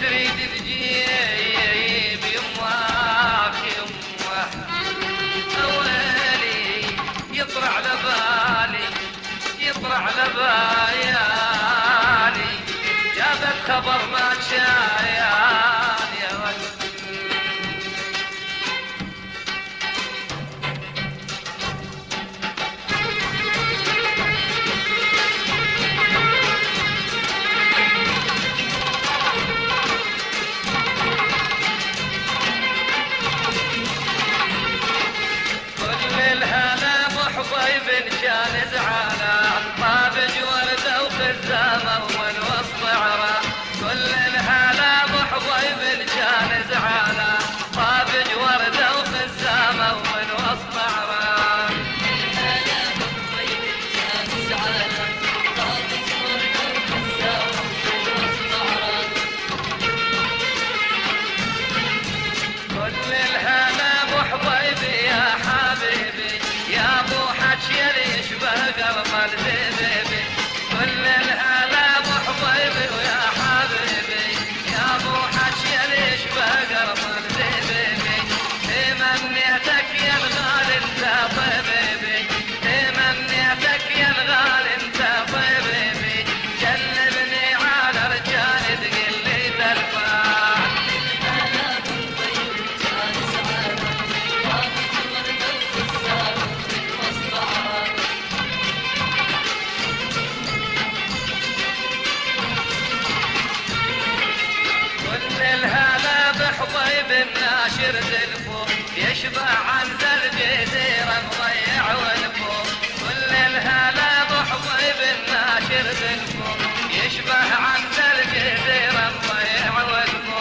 تريد تجيب يمك يمه ويلي يطرع لبالي يطرع لبالي جابت خبر ما شايان يا ولد حبيب كان زعلان طابج ورده وخزامه والوسط عران كل الهلا بحبيب كان زعلان طابج ورده وخزامه والوسط عران كل الهلا بحبيب يا حبيبي يا ابو حكي اللي يشبه قلب الزبيبي كل الهلا بحبيبي ويا حبيبي يا ابو حكي اللي يشبه قلب الزبيبي تمنيتك يا الغالي انت طبيبي تمنيتك يا الغالي انت طبيبي جنبني على رجال تقل لي تلفان الهلا بحبيب الناشر زلفو يشبع عن ذا الجزيرة مضيع والفو كل الهلا بحبيب الناشر زلفو يشبع عن ذا الجزيرة مضيع والفو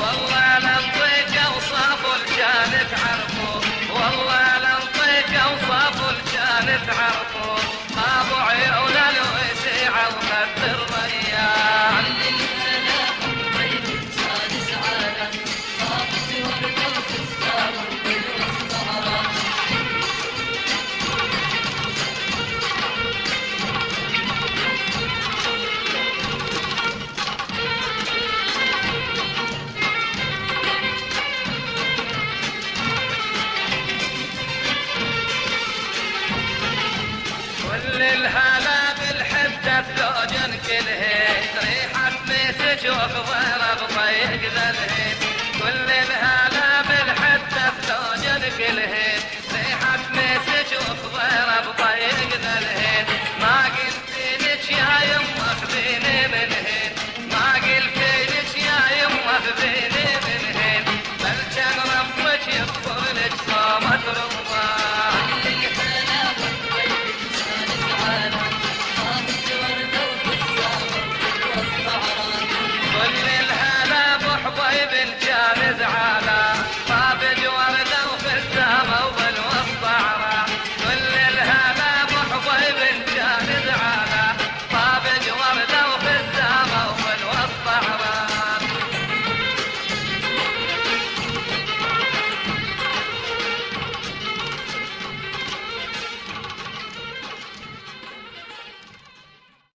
والله لنطيك اوصاف الجان تعرفو والله لنطيك اوصاف الجان تعرفو ما ابو عيون الوسيعة وخد الريان كل الهلا بالحبة ثلوجن كلهيت ريحة مسج وخضيرة بطيق ذا الهيت كل الهلا بالحبة ثلوجن كلهيت ريحة مسج وخضيرة بطيق ذا الهيت ما قلت لك يا يمه خذيني من